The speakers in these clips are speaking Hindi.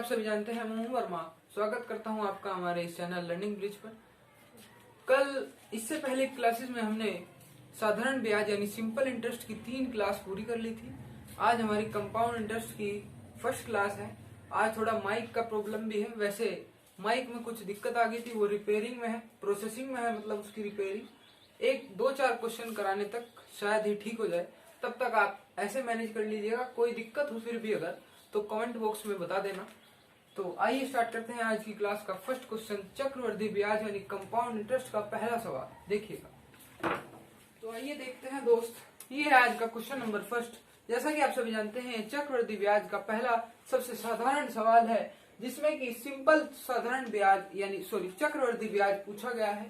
सभी जानते हैं, मैं हूं वर्मा। स्वागत करता हूं आपका हमारे इस चैनल लर्निंग ब्रिज पर। कल इससे पहले क्लासेस में हमने साधारण ब्याज यानी सिंपल इंटरेस्ट की 3 क्लास पूरी कर ली थी। आज हमारी कंपाउंड इंटरेस्ट की फर्स्ट क्लास है। आज थोड़ा माइक का प्रॉब्लम भी है। वैसे माइक में कुछ दिक्कत आ गई थी, वो रिपेयरिंग में है, प्रोसेसिंग में है, मतलब उसकी रिपेयरिंग। 1-2-4 क्वेश्चन कराने तक शायद ही ठीक हो जाए। तब तक आप ऐसे मैनेज कर लीजिएगा। कोई दिक्कत हो फिर भी अगर तो कमेंट बॉक्स में बता देना। तो आइए स्टार्ट करते हैं आज की क्लास का फर्स्ट क्वेश्चन। चक्रवृद्धि ब्याज यानी कंपाउंड इंटरेस्ट का पहला सवाल देखिएगा। तो आइए देखते हैं दोस्त, ये है आज का क्वेश्चन नंबर फर्स्ट। जैसा कि आप सभी जानते हैं, चक्रवृद्धि ब्याज का पहला सबसे साधारण सवाल है जिसमें कि सिंपल साधारण ब्याज यानी चक्रवृद्धि ब्याज पूछा गया है।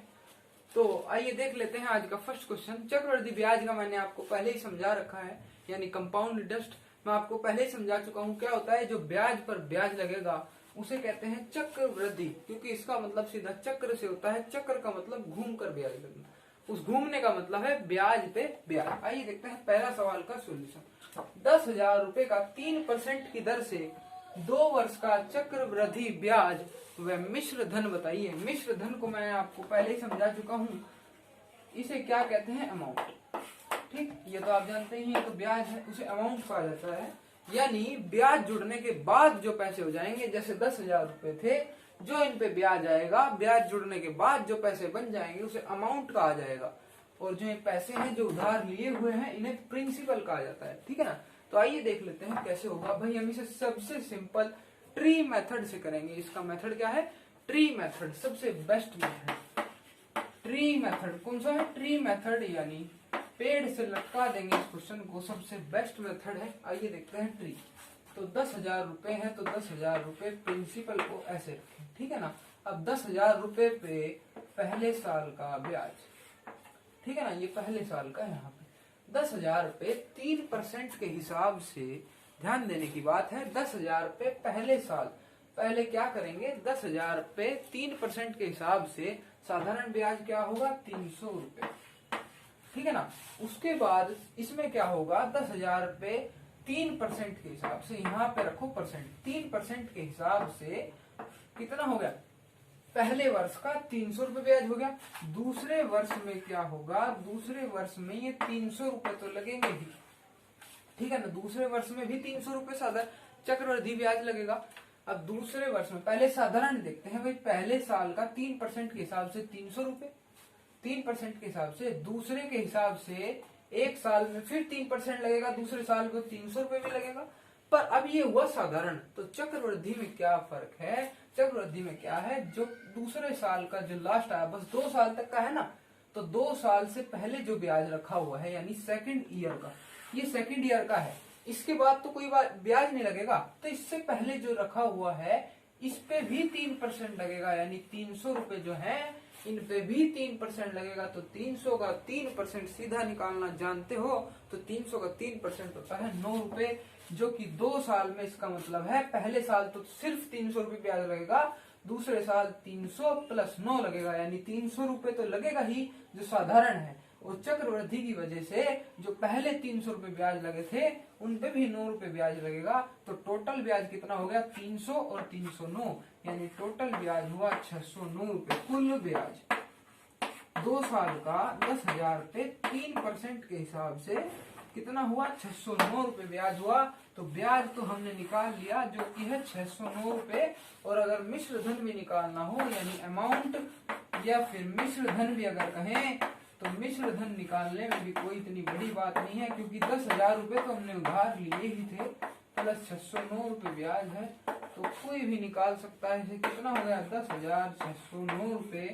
तो आइए देख लेते हैं आज का फर्स्ट क्वेश्चन। चक्रवृद्धि ब्याज का मैंने आपको पहले ही समझा रखा है, यानी कंपाउंड इंटरेस्ट मैं आपको पहले ही समझा चुका हूँ। क्या होता है, जो ब्याज पर ब्याज लगेगा उसे कहते हैं चक्रवृद्धि, क्योंकि इसका मतलब सीधा चक्र से होता है। चक्र का मतलब घूम कर ब्याज लगना, उस घूमने का मतलब है ब्याज पे ब्याज। आइए देखते हैं पहला सवाल का सोल्यूशन। 10,000 रुपए का 3% की दर से 2 वर्ष का चक्रवृद्धि ब्याज व मिश्र धन बताइए। मिश्र धन को मैं आपको पहले ही समझा चुका हूँ, इसे क्या कहते हैं, अमाउंट। ठीक, ये तो आप जानते ही हैं। तो ब्याज है, उसे अमाउंट कहा जाता है। यानी ब्याज जुड़ने के बाद जो पैसे हो जाएंगे, जैसे 10,000 रुपए थे, जो इन पे ब्याज आएगा, ब्याज जुड़ने के बाद जो पैसे बन जाएंगे उसे अमाउंट कहा जाएगा। और जो ये पैसे हैं जो उधार लिए हुए हैं, इन्हें प्रिंसिपल कहा जाता है। ठीक है ना। तो आइए देख लेते हैं कैसे होगा। भाई हम इसे सबसे सिंपल ट्री मेथड से करेंगे। इसका मेथड क्या है, ट्री मेथड, सबसे बेस्ट मेथड। ट्री मेथड कौन सा है, ट्री मेथड, यानी पेड़ से लटका देंगे इस क्वेश्चन को, सबसे बेस्ट मेथड है। आइए देखते हैं ट्री। तो 10,000 रुपए है, तो 10,000 रुपए प्रिंसिपल को ऐसे रखें। ठीक है ना। अब 10,000 रुपए पे पहले साल का ब्याज, ठीक है ना, ये पहले साल का यहाँ पे 10,000 रुपए 3% के हिसाब से, ध्यान देने की बात है, 10,000 रुपए पहले साल, पहले क्या करेंगे, 10,000 रुपए 3% के हिसाब से साधारण ब्याज क्या होगा, 300 रुपए। ठीक है ना। उसके बाद इसमें क्या होगा, 10,000 रुपए 3% के हिसाब से, यहाँ पे रखो परसेंट, 3% के हिसाब से कितना हो गया, पहले वर्ष का 300 रुपए ब्याज हो गया। दूसरे वर्ष में क्या होगा, दूसरे वर्ष में ये 300 रुपए तो लगेंगे ही। ठीक है ना। दूसरे वर्ष में भी 300 रुपए साधारण चक्रवृद्धि ब्याज लगेगा। अब दूसरे वर्ष में, पहले साधारण देखते हैं भाई, पहले साल का 3% के हिसाब से 300 रुपए, 3% के हिसाब से, दूसरे के हिसाब से एक साल में फिर 3% लगेगा, दूसरे साल को 300 रुपए भी लगेगा। पर अब ये हुआ साधारण। तो चक्रवृद्धि में क्या फर्क है, चक्रवृद्धि में क्या है, जो दूसरे साल का जो लास्ट आया, बस 2 साल तक का है ना, तो 2 साल से पहले जो ब्याज रखा हुआ है, यानी सेकंड ईयर का, ये सेकंड ईयर का है, इसके बाद तो कोई ब्याज नहीं लगेगा। तो इससे पहले जो रखा हुआ है इस पे भी 3% लगेगा, यानी 300 रुपए जो है इन पे भी 3% लगेगा। तो 300 का 3% सीधा निकालना जानते हो, तो 300 का 3% होता है 9 रुपए, जो कि 2 साल में, इसका मतलब है पहले साल तो सिर्फ 300 रुपए ब्याज लगेगा, दूसरे साल 300 प्लस 9 लगेगा, यानी 300 रुपए तो लगेगा ही जो साधारण है। और चक्रवृद्धि की वजह से जो पहले 300 रुपए ब्याज लगे थे उन पे भी 9 रुपए ब्याज लगेगा। तो टोटल ब्याज कितना हो गया, 300 और 309, यानी टोटल ब्याज हुआ 609 रुपए। कुल ब्याज 2 साल का 10,000 रुपए 3% के हिसाब से कितना हुआ, 609 रुपए ब्याज हुआ। तो ब्याज तो हमने निकाल लिया जो कि है 609 रुपए। और अगर मिश्र धन भी निकालना हो, यानी अमाउंट या फिर मिश्र धन भी अगर कहें, तो मिश्र धन निकालने में भी कोई इतनी बड़ी बात नहीं है, क्योंकि 10,000 रुपए तो हमने उधार लिए ही थे, प्लस 609 रुपए ब्याज है, तो कोई भी निकाल सकता है। इसे कितना हो गया, 10,609 रुपए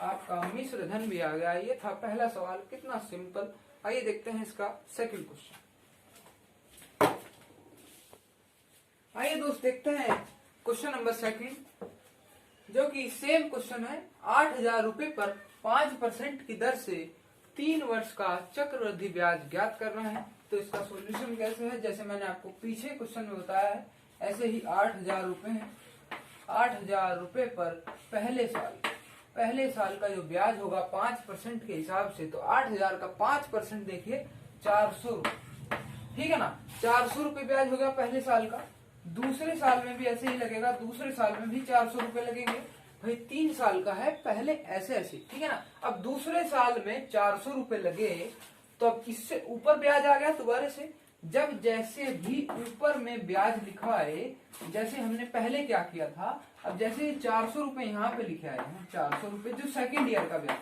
आपका मिश्र धन भी आ गया। ये था पहला सवाल, कितना सिंपल। आइए देखते हैं इसका सेकंड क्वेश्चन। आइए दोस्त देखते हैं क्वेश्चन नंबर सेकंड, जो कि सेम क्वेश्चन है। 8,000 रुपए पर 5% की दर से 3 वर्ष का चक्रवृद्धि ब्याज ज्ञात करना है। तो इसका सॉल्यूशन कैसे है, जैसे मैंने आपको पीछे क्वेश्चन में बताया है, ऐसे ही 8,000 रुपए है। 8,000 रुपए पर पहले साल का जो ब्याज होगा 5% के हिसाब से, तो 8,000 का 5% देखिए 400 रुपए। ठीक है ना, 400 रुपए ब्याज हो गया पहले साल का। दूसरे साल में भी ऐसे ही लगेगा, दूसरे साल में भी 400 रुपए लगेंगे। भाई 3 साल का है, पहले ऐसे ऐसे, ठीक है ना। अब दूसरे साल में 400 रुपए लगे, तो अब इससे ऊपर ब्याज आ गया दोबारा से। जब जैसे भी ऊपर में ब्याज लिखा आए, जैसे हमने पहले क्या किया था, अब जैसे 400 रुपए यहाँ पे लिखे आए हैं, 400 रुपए जो सेकेंड ईयर का ब्याज,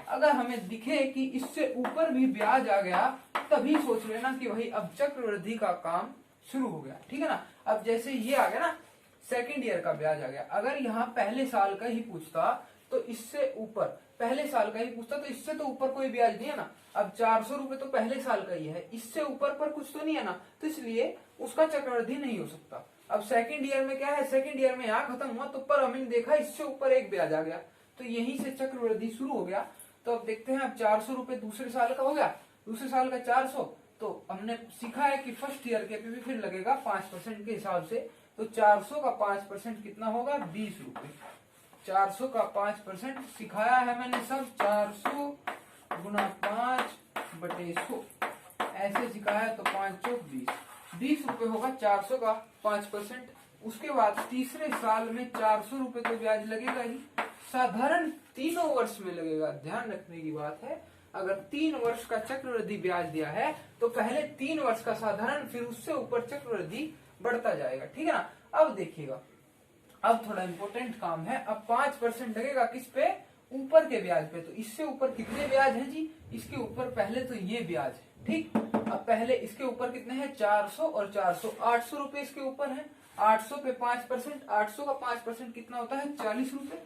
अगर हमें दिखे कि इससे ऊपर भी ब्याज आ गया, तभी सोच लेना कि भाई अब चक्रवृद्धि का काम शुरू हो गया, ठीक है ना। अब जैसे ये आ गया ना, सेकेंड ईयर का ब्याज आ गया, अगर यहाँ पहले साल का ही पूछता तो इससे ऊपर, पहले साल का ही पूछता तो इससे तो ऊपर कोई ब्याज नहीं है ना। अब 400 रुपए तो पहले साल का ही है, इससे ऊपर पर कुछ तो नहीं है ना, तो इसलिए उसका चक्रवृद्धि नहीं हो सकता। अब सेकेंड ईयर में क्या है, सेकेंड ईयर में यहाँ खत्म हुआ तो पर हमने देखा इससे ऊपर एक ब्याज आ गया, तो यहीं से चक्रवृद्धि शुरू हो गया। तो अब देखते हैं, अब 400 रुपए दूसरे साल का हो गया, दूसरे साल का 400, तो हमने सीखा है कि फर्स्ट ईयर के पे भी फिर लगेगा 5% के हिसाब से। तो 400 का 5% कितना होगा, 20 रुपए। 400 का 5% सिखाया है मैंने सब, 400 गुना 5/100 ऐसे सिखाया, तो 5 चौक 20, 20 रुपए होगा 400 का 5%। उसके बाद तीसरे साल में 400 रुपए तो ब्याज लगेगा ही, साधारण तीनों वर्ष में लगेगा। ध्यान रखने की बात है, अगर 3 वर्ष का चक्रवृद्धि ब्याज दिया है तो पहले 3 वर्ष का साधारण, फिर उससे ऊपर चक्रवृद्धि बढ़ता जाएगा, ठीक है ना। अब देखिएगा, अब थोड़ा इंपॉर्टेंट काम है। अब 5% लगेगा किस पे, ऊपर के ब्याज पे। तो इससे ऊपर कितने ब्याज है जी, इसके ऊपर पहले तो ये ब्याज है, ठीक। अब पहले इसके ऊपर कितने हैं, 400 और 400, 800 रुपए इसके ऊपर है। 800 पे 5%, 800 का 5% कितना होता है, 40 रुपए।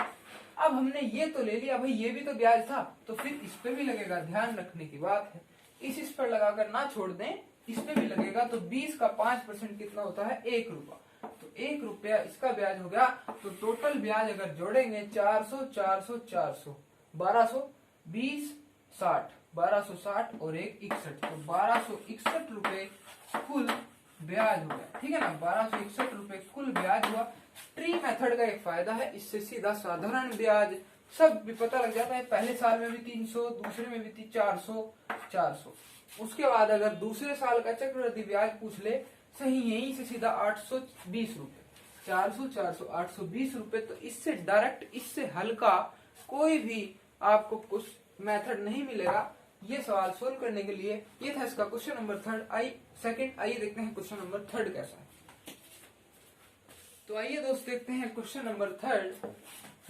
अब हमने ये तो ले लिया, भाई ये भी तो ब्याज था, तो फिर इस पे भी लगेगा। ध्यान रखने की बात है, इस पर लगाकर ना छोड़ दें, इस पे भी लगेगा। तो 20 का 5% कितना होता है, 1 रुपया। तो 1 रुपया इसका ब्याज हो गया। तो टोटल ब्याज अगर जोड़ेंगे 400 400 400 1200, 20 60, 1260 और 1 61, तो 1261 रुपए कुल ब्याज हुआ, ठीक है ना। 1261 रुपए कुल ब्याज हुआ। ट्री मेथड का एक फायदा है, इससे सीधा साधारण ब्याज सब भी पता लग जाता है। पहले साल में भी 300, दूसरे में भी 400 400। उसके बाद अगर दूसरे साल का चक्रवृद्धि ब्याज पूछ ले, सही यहीं से सीधा 820 रुपए, 400 400 820 रुपए। तो इससे डायरेक्ट, इससे हल्का कोई भी आपको कुछ मेथड नहीं मिलेगा ये सवाल सोल्व करने के लिए। ये था इसका क्वेश्चन नंबर 3 आइए देखते हैं क्वेश्चन नंबर 3 कैसा है। तो आइए दोस्त देखते हैं क्वेश्चन नंबर 3।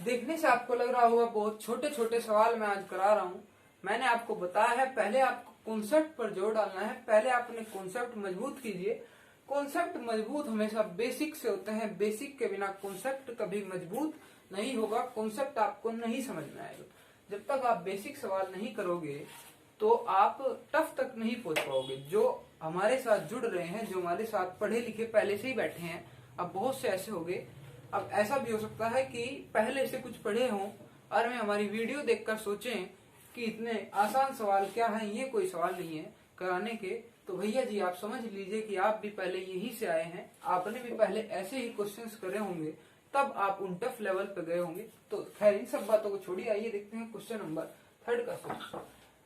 देखने से आपको लग रहा होगा बहुत छोटे छोटे सवाल मैं आज करा रहा हूँ। मैंने आपको बताया है पहले आपको कॉन्सेप्ट पर जोर डालना है, पहले अपने कॉन्सेप्ट मजबूत कीजिए। कॉन्सेप्ट मजबूत हमेशा बेसिक से होते हैं, बेसिक के बिना कॉन्सेप्ट कभी मजबूत नहीं होगा, कॉन्सेप्ट आपको नहीं समझ में आएगा। जब तक आप बेसिक सवाल नहीं करोगे तो आप टफ तक नहीं पहुंच पाओगे। जो हमारे साथ जुड़ रहे हैं, जो हमारे साथ पढ़े लिखे पहले से ही बैठे हैं, अब बहुत से ऐसे हो गए। अब ऐसा भी हो सकता है कि पहले से कुछ पढ़े हों और में हमारी वीडियो देखकर सोचें कि इतने आसान सवाल क्या हैं, ये कोई सवाल नहीं है कराने के। तो भैया जी आप समझ लीजिए कि आप भी पहले यहीं से आए हैं, आपने भी पहले ऐसे ही क्वेश्चंस करे होंगे, तब आप उन टफ लेवल पे गए होंगे। तो खैर इन सब बातों को छोड़िए, आइए देखते हैं क्वेश्चन नंबर 3 का सोल्यूशन।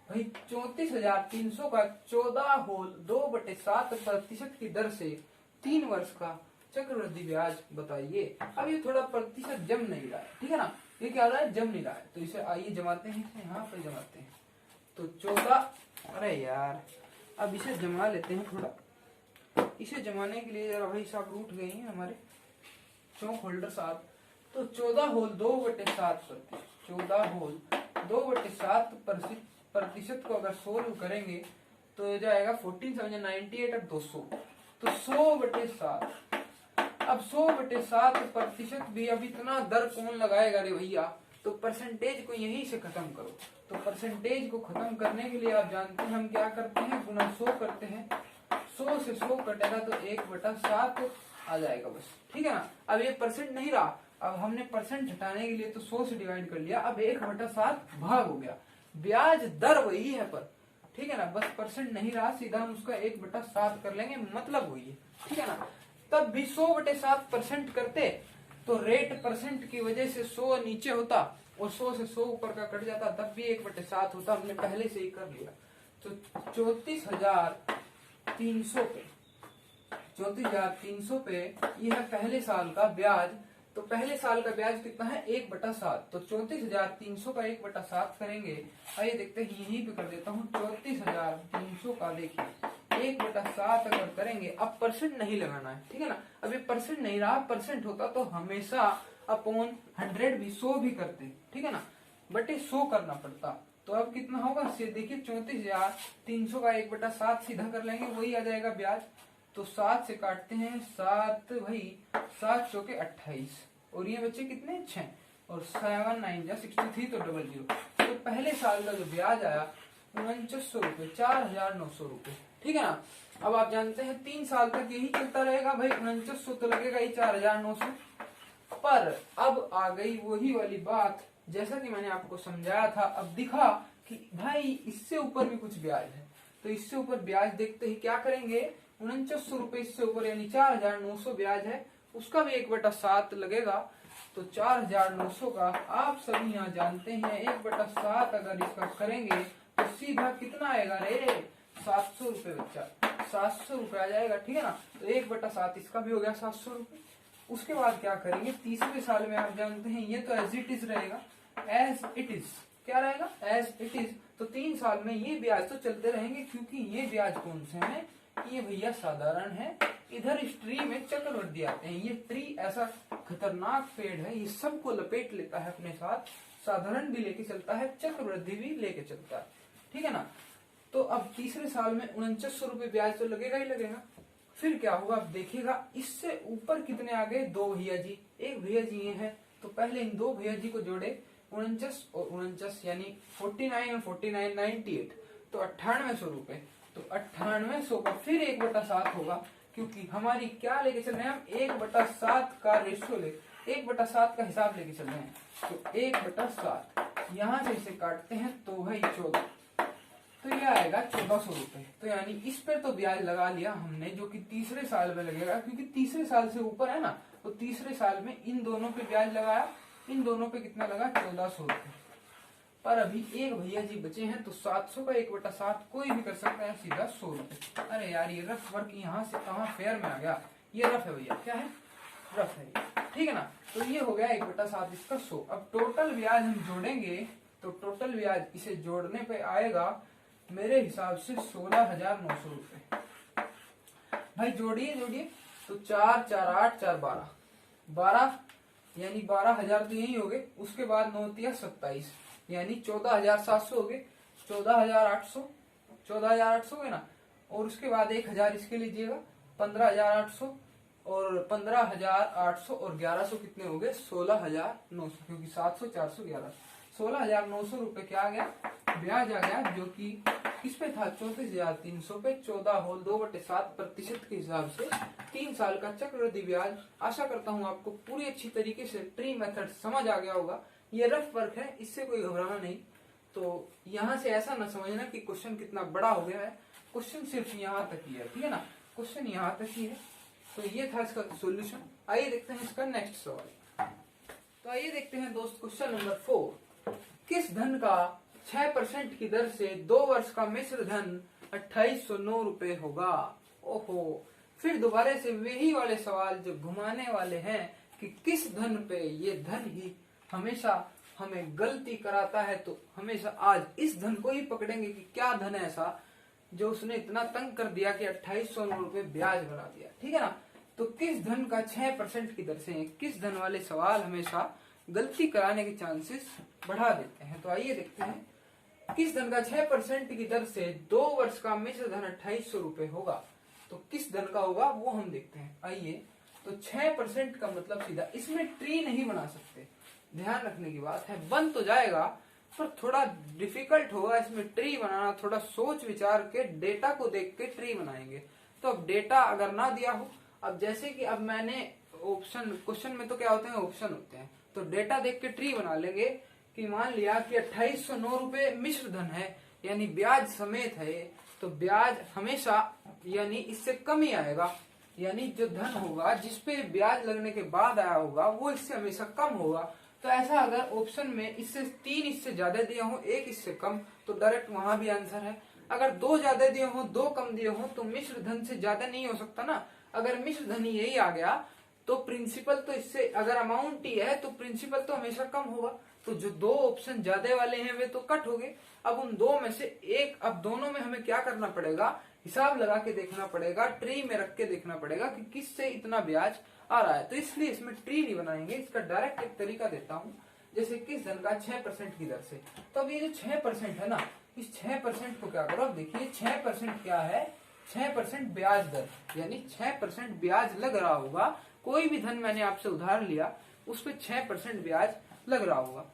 भाई 34,300 का 14 होल 2/7% की दर से 3 वर्ष का चक्रवृद्धि ब्याज बताइए। अब ये थोड़ा प्रतिशत जम नहीं रहा है, ठीक है ना, ये क्या हो रहा है, जम नहीं रहा है। तो इसे आइए जमाते हैं, इसे यहाँ पर जमाते हैं। तो 14, अरे यार अब इसे जमा लेते हैं थोड़ा। इसे जमाने के लिए जरा भाई साहब रूठ गई हैं हमारे चौक होल्डर साहब। तो 14 होल 2/7%, 14 होल 2/7% को अगर सोल्व करेंगे तो हो जाएगा 14 7 98 और 200, तो 100/7। अब 100/7% भी अब इतना दर कौन लगाएगा रे भैया। तो परसेंटेज को यहीं से खत्म करो। तो परसेंटेज को खत्म करने के लिए आप जानते हैं हम क्या करते हैं, गुना 100 करते हैं। 100 से 100 कटेगा तो 1/7 आ जाएगा बस, ठीक है ना। अब ये परसेंट नहीं रहा, अब हमने परसेंट हटाने के लिए तो 100 से डिवाइड कर लिया, अब 1/7 भाग हो गया। ब्याज दर वही है पर, ठीक है ना, बस परसेंट नहीं रहा, सीधा हम उसका 1/7 कर लेंगे, मतलब वही है, ठीक है ना। तब भी 100/7% करते तो रेट परसेंट की वजह से 100 नीचे होता और 100 से 100 ऊपर का कट जाता, तब भी 1/7 होता, हमने पहले से ही कर लिया। तो 34,300 पे 34,300 पे यह है पहले साल का ब्याज। तो पहले साल का ब्याज कितना है 1/7। तो 34,300 का 1/7 करेंगे। आइए देखते हैं, यहीं पे कर देता हूँ 34,300 का देखिए 1/7 अगर करेंगे, अब परसेंट नहीं लगाना है, ठीक है ना। अभी परसेंट नहीं रहा, परसेंट होता तो हमेशा अपॉन 100 भी 100 भी करते, ठीक है ना, बट ये 100 करना पड़ता। तो अब कितना होगा देखिए 34,300 का 1/7 सीधा कर लेंगे, वही आ जाएगा ब्याज। तो 7 से काटते हैं 7 भाई 7 चौके 28 और ये बच्चे कितने 6 और 7 9 जा 63 तो 00। तो पहले साल का जो ब्याज आया 4900 रुपये, 4,900 रुपये, ठीक है ना। अब आप जानते हैं 3 साल तक यही चलता रहेगा भाई, 4900 तो लगेगा ही 4,900। पर अब आ गई वही वाली बात, जैसा कि मैंने आपको समझाया था, अब दिखा कि भाई इससे ऊपर भी कुछ ब्याज है। तो इससे ऊपर ब्याज देखते ही क्या करेंगे, 4900 रुपये इससे ऊपर यानी 4,900 ब्याज है, उसका भी 1/7 लगेगा। तो 4,900 का आप सभी यहाँ जानते हैं 1/7 अगर इसका करेंगे तो सीधा कितना आएगा रे 700 रुपये बच्चा, 700 रुपये आ जाएगा, ठीक है ना। तो 1/7 इसका भी हो गया 700 रुपये। उसके बाद क्या करेंगे, तीसरे साल में आप जानते हैं ये तो एज इट इज रहेगा, एज इट इज क्या रहेगा एज इट इज। तो 3 साल में ये ब्याज तो चलते रहेंगे, क्योंकि ये ब्याज कौन से हैं, ये भैया साधारण है। इधर इस ट्री में चक्रवृद्धि आते हैं, ये ट्री ऐसा खतरनाक पेड़ है, ये सबको लपेट लेता है अपने साथ, साधारण भी लेके चलता है, चक्रवृद्धि भी लेके चलता है, ठीक है ना। तो अब तीसरे साल में 4900 रुपये ब्याज तो लगेगा ही लगेगा। फिर क्या होगा अब देखिएगा, इससे ऊपर कितने आ गए, 2 भैया जी, एक भैया जी ये है। तो पहले इन 2 भैया जी को जोड़े, 49 और 49 यानी 49 और 49 98, तो 9800 रुपये। तो 9800 का फिर 1/7 होगा, क्योंकि हमारी क्या लेके चल रहे हैं हम 1/7 का रेशियो 1/7 का हिसाब लेके चल रहे हैं। तो 1/7 यहाँ से इसे काटते हैं तो भाई 14, तो यह आएगा 1400 रुपये। तो यानी इस पर तो ब्याज लगा लिया हमने, जो कि तीसरे साल में लगेगा, क्योंकि तीसरे साल से ऊपर है ना। तो तीसरे साल में इन दोनों पे ब्याज लगाया, इन दोनों पे कितना लगा 1400 रुपये। पर अभी एक भैया जी बचे हैं, तो 700 का 1/7 कोई भी कर सकता है, सीधा 100 रुपये। अरे यार ये रफ वर्क यहाँ से कहाँ फेयर में आ गया, ये रफ है भैया, क्या है रफ है, ठीक है ना। तो ये हो गया 1/7 इसका 100। अब टोटल ब्याज हम जोड़ेंगे, तो टोटल ब्याज इसे जोड़ने पे आएगा मेरे हिसाब से 16,900 रुपये। भाई जोड़िए जोड़िए, तो 4 4 8 4 12 12 यानी 12,000 तो यही हो गए। उसके बाद 9 तिया 27 यानी 14,700 हो गए, 14,800 हुए ना। और उसके बाद 1,000 इसके लीजिएगा, 15,800 और 15,800 और 1100 कितने हो गए 16,900, क्योंकि 700 400 1100, 16,900 रुपए क्या आ गया ब्याज आ गया, जो कि किस पे था 34,300 पे 14 होल 2/7% के हिसाब से 3 साल का चक्रवृद्धि ब्याज। आशा करता हूँ आपको पूरी अच्छी तरीके से ट्री मेथड समझ आ गया होगा। ये रफ वर्क है, इससे कोई घबराना नहीं। तो यहाँ से ऐसा ना समझना कि क्वेश्चन कितना बड़ा हो गया है, क्वेश्चन सिर्फ यहाँ तक ही है, ठीक है ना, क्वेश्चन यहाँ तक ही है। तो ये था इसका सॉल्यूशन। आइए देखते हैं इसका नेक्स्ट सवाल। तो आइए देखते हैं दोस्त क्वेश्चन नंबर 4। किस धन का 6% की दर से 2 वर्ष का मिश्र धन 2809 रुपए होगा। ओहो, फिर दोबारा से वही वाले सवाल जो घुमाने वाले हैं कि किस धन पे, ये धन ही हमेशा हमें गलती कराता है। तो हमेशा आज इस धन को ही पकड़ेंगे कि क्या धन है ऐसा जो उसने इतना तंग कर दिया कि 2809 रुपए ब्याज बना दिया, ठीक है ना। तो किस धन का 6% की दर से, किस धन वाले सवाल हमेशा गलती कराने के चांसेस बढ़ा देते हैं। तो आइए देखते हैं, किस धन का 6% की दर से 2 वर्ष का मिश्र धन 2800 रुपए होगा। तो किस धन का होगा वो हम देखते हैं। आइए, तो 6% का मतलब सीधा, इसमें ट्री नहीं बना सकते, ध्यान रखने की बात है। बन तो जाएगा पर थोड़ा डिफिकल्ट होगा इसमें ट्री बनाना, थोड़ा सोच विचार के डेटा को देख के ट्री बनाएंगे। तो अब डेटा अगर ना दिया हो, अब जैसे कि अब मैंने ऑप्शन, क्वेश्चन में तो क्या होते हैं ऑप्शन होते हैं, तो डेटा देख के ट्री बना लेंगे कि मान लिया कि 2809 रुपए मिश्र धन है यानी ब्याज समेत है, तो ब्याज हमेशा यानी इससे कम ही आएगा, यानी जो धन होगा जिसपे ब्याज लगने के बाद आया होगा वो इससे हमेशा कम होगा। तो ऐसा अगर ऑप्शन में इससे 3 इससे ज्यादा दिए हो, 1 इससे कम, तो डायरेक्ट वहां भी आंसर है। अगर 2 ज्यादा दिए हो, 2 कम दिए हो, तो मिश्र धन से ज्यादा नहीं हो सकता ना। अगर मिश्र धन यही आ गया तो प्रिंसिपल तो इससे, अगर अमाउंट ही है तो प्रिंसिपल तो हमेशा कम होगा। तो जो दो ऑप्शन ज्यादा वाले हैं वे तो कट हो गए। अब उन दो में से एक, अब दोनों में हमें क्या करना पड़ेगा, हिसाब लगा के देखना पड़ेगा, ट्री में रख के देखना पड़ेगा कि किससे इतना ब्याज आ रहा है। तो इसलिए इसमें ट्री नहीं बनाएंगे, इसका डायरेक्ट एक तरीका देता हूँ। जैसे किस धन का 6% की दर से, तो अब ये जो 6% है ना, इस 6% को क्या करो, अब देखिए 6% क्या है, 6% ब्याज दर, यानी 6% ब्याज लग रहा होगा। कोई भी धन मैंने आपसे उधार लिया उस पर 6% ब्याज लग रहा होगा।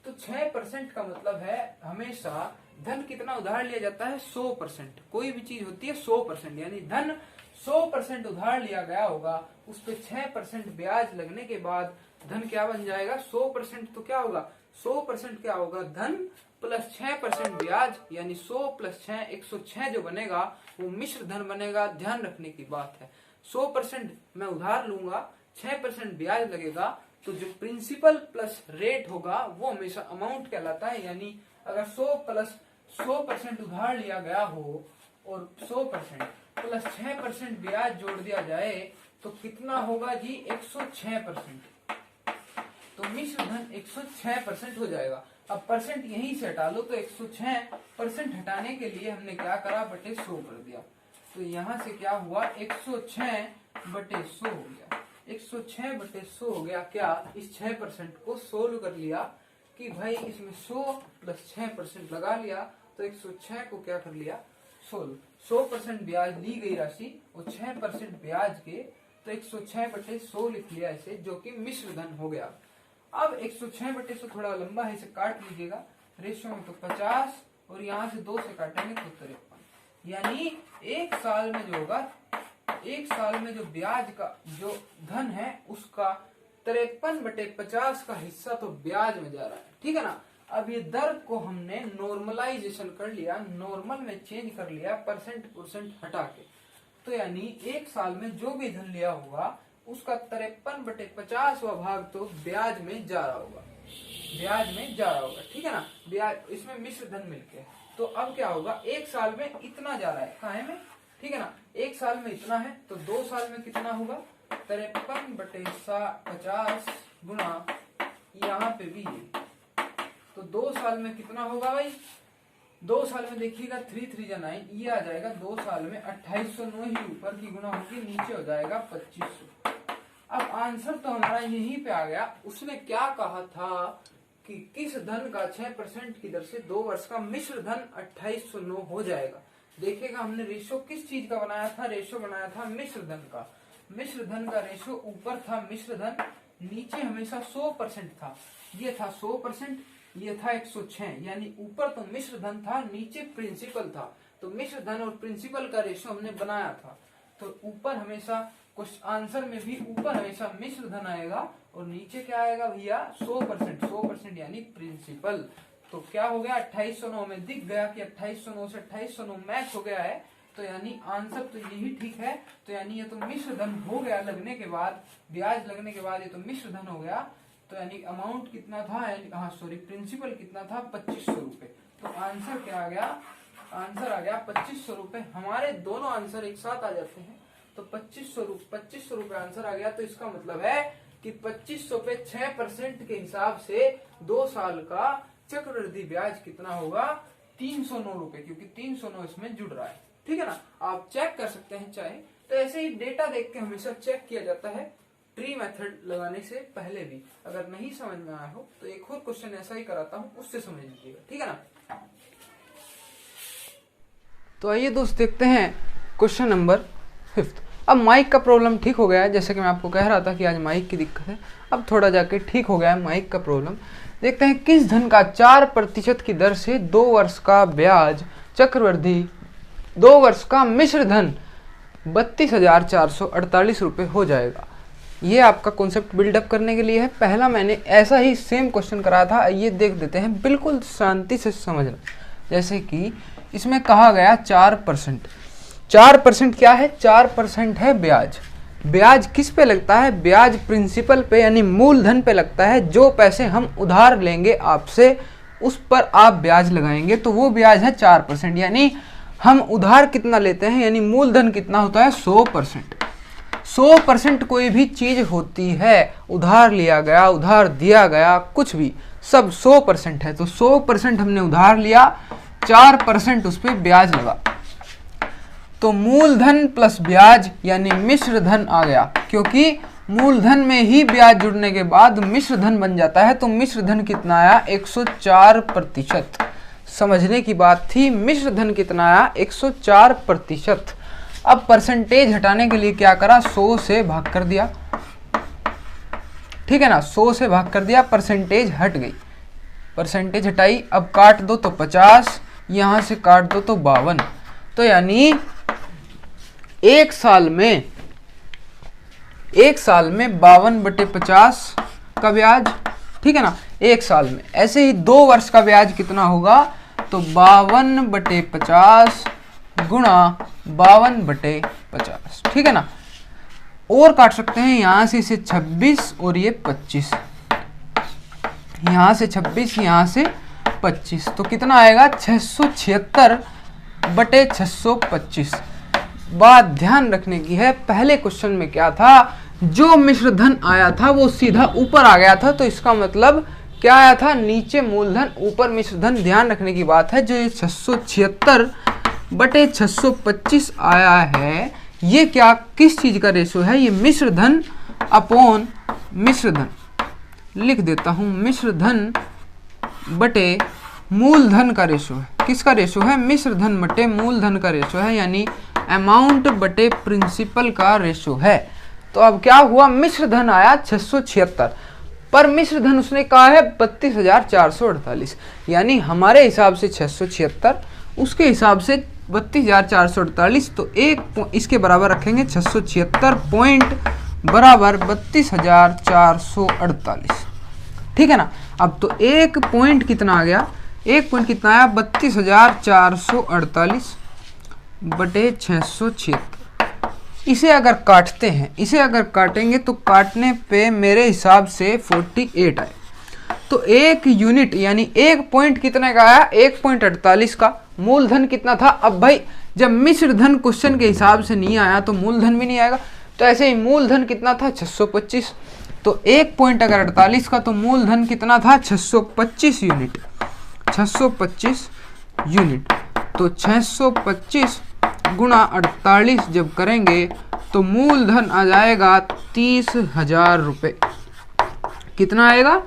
तो 6% का मतलब है हमेशा धन कितना उधार लिया जाता है, 100%। कोई भी चीज होती है 100%, यानी धन 100% उधार लिया गया होगा, उस पर 6% ब्याज लगने के बाद धन क्या बन जाएगा, 100%। तो क्या होगा, 100% क्या होगा, धन प्लस 6% ब्याज, यानी 100 प्लस 6 106 जो बनेगा वो मिश्र धन बनेगा। ध्यान रखने की बात है, 100% मैं उधार लूंगा, 6% ब्याज लगेगा, तो जो प्रिंसिपल प्लस रेट होगा वो हमेशा अमाउंट कहलाता है। यानी अगर 100 प्लस 100% उधार लिया गया हो और 100% प्लस 6% ब्याज जोड़ दिया जाए तो कितना होगा जी, 106%। तो मिश्र धन 106% हो जाएगा। अब परसेंट यहीं से हटा लो, तो 106% हटाने के लिए हमने क्या करा, बटे 100 कर दिया। तो यहाँ से क्या हुआ, 106/100 हो गया। 106/100 हो गया। क्या, इस 6% को सोल्व कर लिया कि भाई इसमें 100 प्लस 6% लगा लिया, तो 106 को क्या कर लिया, सोल्व। 100% ब्याज ली गई राशि और 6% ब्याज के, तो 106/100 लिख लिया इसे, जो कि मिश्र धन हो गया। अब 106/100 थोड़ा लंबा है, इसे काट लीजिएगा। रेशियो में तो 50 और यहाँ से 2 से काटेंगे तो 53। यानी एक साल में जो होगा, एक साल में जो ब्याज का जो धन है उसका 53/50 का हिस्सा तो ब्याज में जा रहा है, ठीक है ना। अब ये दर को हमने नॉर्मलाइजेशन कर लिया, नॉर्मल में चेंज कर लिया, परसेंट हटा के। तो यानी एक साल में जो भी धन लिया होगा उसका 53/50 भाग तो ब्याज में जा रहा होगा, ब्याज में जा रहा होगा, ठीक है ना। ब्याज इसमें मिश्र धन मिलके, तो अब क्या होगा, एक साल में इतना जा रहा है, काहे में, ठीक है ना। एक साल में इतना है तो 2 साल में कितना होगा, 53/50 गुना यहाँ पे भी है, तो 2 साल में कितना होगा भाई, 2 साल में देखिएगा 3 3 जा 9, ये आ जाएगा 2 साल में 2809 ही ऊपर की गुना होगी, नीचे हो जाएगा 2500। अब आंसर तो हमारा यहीं पे आ गया। उसने क्या कहा था कि किस धन का 6% की दर से 2 वर्ष का मिश्र धन 2809 हो जाएगा। देखिएगा हमने रेशो किस चीज का बनाया था, रेशो बनाया था मिश्र धन का। मिश्र धन का रेशो ऊपर था मिश्र धन, नीचे हमेशा 100% था। ये था 100%, ये था 106, यानी ऊपर तो मिश्र धन था, नीचे प्रिंसिपल था। तो मिश्र धन और प्रिंसिपल का रेशो हमने बनाया था, तो ऊपर हमेशा कुछ आंसर में भी ऊपर हमेशा मिश्र धन आएगा और नीचे क्या आएगा भैया, 100% यानी प्रिंसिपल। तो क्या हो गया, 2809 में दिख गया कि 2809 से 2809 मैच हो गया है, तो यानी आंसर तो यही ठीक है। तो यानी ये तो मिश्र धन हो गया लगने के बाद, ब्याज लगने के बाद ये तो मिश्र धन हो गया। तो यानी अमाउंट कितना था, प्रिंसिपल कितना था, 2500 रुपए। तो आंसर क्या आ गया, आंसर आ गया 2500 रुपए। हमारे दोनों आंसर एक साथ आ जाते हैं, तो 2500 रुपए आंसर आ गया। तो इसका मतलब है कि 2500 पे 6% के हिसाब से 2 साल का चक्रवृद्धि ब्याज कितना होगा, 309 रुपए, क्योंकि 309 इसमें जुड़ रहा है, ठीक है ना। आप चेक कर सकते हैं चाहे तो। ऐसे ही डेटा देख के हमेशा चेक किया जाता है, ट्री मेथड लगाने से पहले भी। अगर नहीं समझ में आया हो तो एक और क्वेश्चन ऐसा ही कराता हूँ, उससे समझ लीजिएगा, ठीक है ना। तो आइए दोस्त देखते हैं क्वेश्चन नंबर 5। अब माइक का प्रॉब्लम ठीक हो गया है, जैसे कि मैं आपको कह रहा था कि आज माइक की दिक्कत है, अब थोड़ा जाके ठीक हो गया है माइक का प्रॉब्लम। देखते हैं किस धन का 4% की दर से 2 वर्ष का ब्याज चक्रवृद्धि 2 वर्ष का मिश्र धन 32,448 रुपये हो जाएगा। ये आपका कॉन्सेप्ट बिल्डअप करने के लिए है। पहला मैंने ऐसा ही सेम क्वेश्चन कराया था, ये देख देते हैं, बिल्कुल शांति से समझना। जैसे कि इसमें कहा गया 4%। 4% क्या है, 4% है ब्याज। ब्याज किस पे लगता है, ब्याज प्रिंसिपल पे यानी मूलधन पे लगता है। जो पैसे हम उधार लेंगे आपसे उस पर आप ब्याज लगाएंगे, तो वो ब्याज है 4%। यानी हम उधार कितना लेते हैं, यानी मूलधन कितना होता है, 100%। 100% कोई भी चीज होती है, उधार लिया गया, उधार दिया गया, कुछ भी, सब 100% है। तो 100% हमने उधार लिया, 4% उस पर ब्याज लगा, तो मूलधन प्लस ब्याज यानी मिश्र धन आ गया, क्योंकि मूलधन में ही ब्याज जुड़ने के बाद मिश्र धन बन जाता है। तो मिश्र धन कितना आया? 104%। समझने की बात थी, मिश्र धन कितना आया? 104%। अब परसेंटेज हटाने के लिए क्या करा? 100 से भाग कर दिया, ठीक है ना, 100 से भाग कर दिया, परसेंटेज हट गई, परसेंटेज हटाई। अब काट दो तो 50, यहां से काट दो तो 52। तो यानी एक साल में 52/50 का ब्याज, ठीक है ना, एक साल में। ऐसे ही 2 वर्ष का ब्याज कितना होगा? तो 52/50 गुणा 52/50, ठीक है ना। और काट सकते हैं, यहां से इसे 26 और ये 25, यहां से 26, यहां से 25, तो कितना आएगा? 676/625। बात ध्यान रखने की है, पहले क्वेश्चन में क्या था? जो मिश्र धन आया था वो सीधा ऊपर आ गया था, तो इसका मतलब क्या आया था? नीचे मूलधन, ऊपर मिश्र धन। ध्यान रखने की बात है, जो ये 676/625 आया है, ये क्या, किस चीज का रेशो है? ये मिश्र धन अपॉन मिश्र धन, लिख देता हूं, मिश्र धन बटे मूलधन का रेशो है। किसका रेशो है? मिश्र धन बटे मूलधन का रेशो है, यानी अमाउंट बटे प्रिंसिपल का रेशो है। तो अब क्या हुआ? मिश्र धन आया 676, पर मिश्र धन उसने कहा है 32,448, यानी हमारे हिसाब से 676, उसके हिसाब से 32,448। तो एक इसके बराबर रखेंगे, 676 पॉइंट बराबर 32,448, ठीक है ना। अब तो एक पॉइंट कितना आ गया? एक पॉइंट कितना आया? 32,448 बटे 676। इसे अगर काटते हैं, इसे अगर काटेंगे तो काटने पे मेरे हिसाब से 48 आए। तो एक यूनिट यानी एक पॉइंट कितने का आया? 1.48 का। मूलधन कितना था? अब भाई जब मिश्र धन क्वेश्चन के हिसाब से नहीं आया तो मूलधन भी नहीं आएगा, तो ऐसे ही मूलधन कितना था? 625। तो एक पॉइंट अगर 48 का, तो मूलधन कितना था? 625 यूनिट, 625 यूनिट। तो 625 गुणा 48 जब करेंगे तो मूलधन आ जाएगा 30,000 रुपये। कितना आएगा?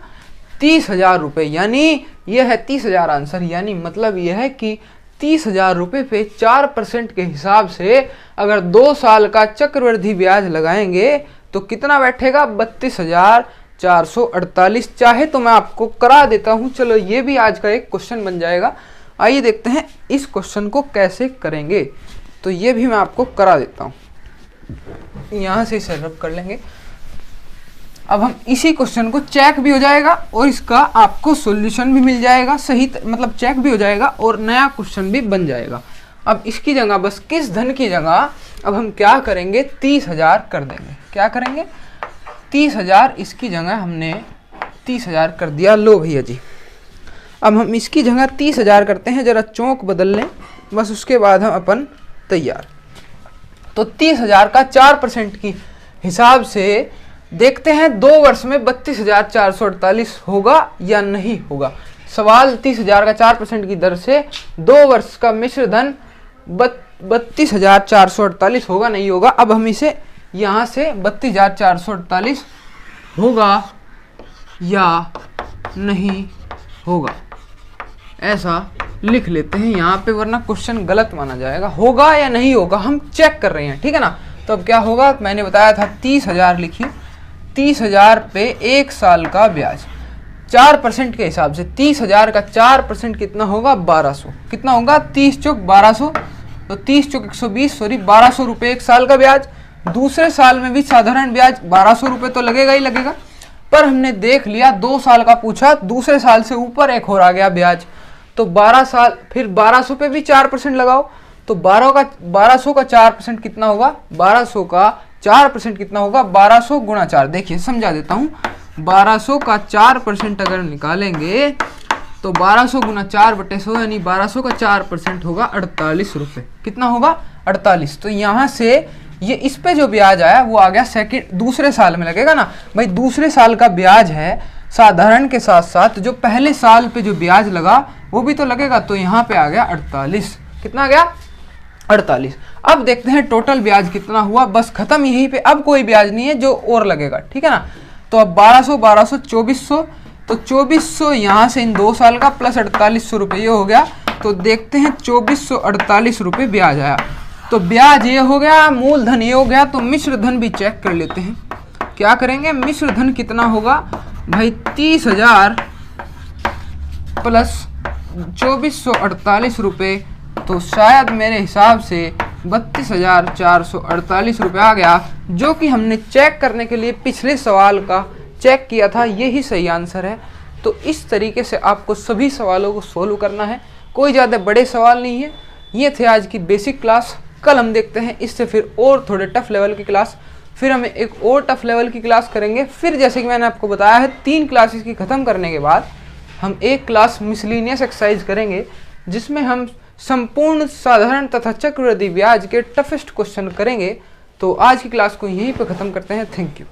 30,000 रुपये, यानी यह है 30,000 आंसर। यानी मतलब यह है कि 30,000 रुपये पे 4% के हिसाब से अगर 2 साल का चक्रवृद्धि ब्याज लगाएंगे तो कितना बैठेगा? 32,448। चाहे तो मैं आपको करा देता हूं, चलो ये भी आज का एक क्वेश्चन बन जाएगा। आइए देखते हैं इस क्वेश्चन को कैसे करेंगे। तो ये भी मैं आपको करा देता हूं, यहां से इसे रब कर लेंगे। अब हम इसी क्वेश्चन को चेक भी हो जाएगा और इसका आपको सॉल्यूशन भी मिल जाएगा, सही मतलब चेक भी हो जाएगा और नया क्वेश्चन भी बन जाएगा। अब इसकी जगह बस किस धन की जगह अब हम क्या करेंगे? 30,000 कर देंगे। क्या करेंगे? 30,000, इसकी जगह हमने 30,000 कर दिया। लो भैया जी, अब हम इसकी जगह 30,000 करते हैं, जरा चौक बदल लें, बस उसके बाद हम अपन तैयार। तो 30,000 का 4% की हिसाब से देखते हैं 2 वर्ष में 32,448 होगा या नहीं होगा। सवाल 30,000 का 4% की दर से 2 वर्ष का मिश्र धन 32,448 होगा नहीं होगा। अब हम इसे यहाँ से 32,448 होगा या नहीं होगा ऐसा लिख लेते हैं यहाँ पे, वरना क्वेश्चन गलत माना जाएगा। होगा या नहीं होगा हम चेक कर रहे हैं, ठीक है ना। तो अब क्या होगा? मैंने बताया था 30,000 लिखिए, 30,000 पे 1 साल का ब्याज 4% के हिसाब से 30,000 का 4% कितना होगा? 1200। कितना होगा? 30 चौक 1200, तो 30 चौक 120, सॉरी 1200 रुपये 1 साल का ब्याज। दूसरे साल में भी साधारण ब्याज 1200 रुपये तो लगेगा ही लगेगा, पर हमने देख लिया 2 साल का पूछा, दूसरे साल से ऊपर एक और आ गया ब्याज, तो 12 साल, फिर 1200 पे भी 4% लगाओ, तो 1200 का 4% कितना होगा? 1200 का 4% कितना होगा? 1200 गुणा 4। देखिए समझा देता हूँ, 1200 का 4% अगर निकालेंगे तो 1200 गुना 4/100 यानी 1200 का 4% होगा 48 रुपये। कितना होगा? 48। तो यहाँ से ये इस पे जो ब्याज आया वो आ गया दूसरे साल में लगेगा ना भाई। दूसरे साल का ब्याज है साधारण के साथ साथ जो पहले साल पे जो ब्याज लगा वो भी तो लगेगा। तो यहाँ पे आ गया 48। कितना आ गया? 48। अब देखते हैं टोटल ब्याज कितना हुआ। बस खत्म यहीं पे, अब कोई ब्याज नहीं है जो और लगेगा, ठीक है ना। तो अब 1200 1200 2400, तो 2400 यहाँ से इन 2 साल का प्लस 4800 रुपये ये हो गया। तो देखते हैं 2448 रुपये ब्याज आया। तो ब्याज ये हो गया, मूलधन ये हो गया। तो मिश्र धन भी चेक कर लेते हैं। क्या करेंगे? मिश्र धन कितना होगा भाई? 30,000 प्लस 2448 रुपये, तो शायद मेरे हिसाब से 32,448 रुपये आ गया, जो कि हमने चेक करने के लिए पिछले सवाल का चेक किया था। यही सही आंसर है। तो इस तरीके से आपको सभी सवालों को सोल्व करना है। कोई ज़्यादा बड़े सवाल नहीं है। ये थे आज की बेसिक क्लास। कल हम देखते हैं इससे फिर और थोड़े टफ लेवल की क्लास। फिर हम एक और टफ लेवल की क्लास करेंगे। फिर जैसे कि मैंने आपको बताया है 3 क्लासेस की ख़त्म करने के बाद हम एक क्लास मिसलिनियस एक्सरसाइज करेंगे, जिसमें हम संपूर्ण साधारण तथा चक्रवृद्धि ब्याज के टफेस्ट क्वेश्चन करेंगे। तो आज की क्लास को यहीं पर ख़त्म करते हैं। Thank you.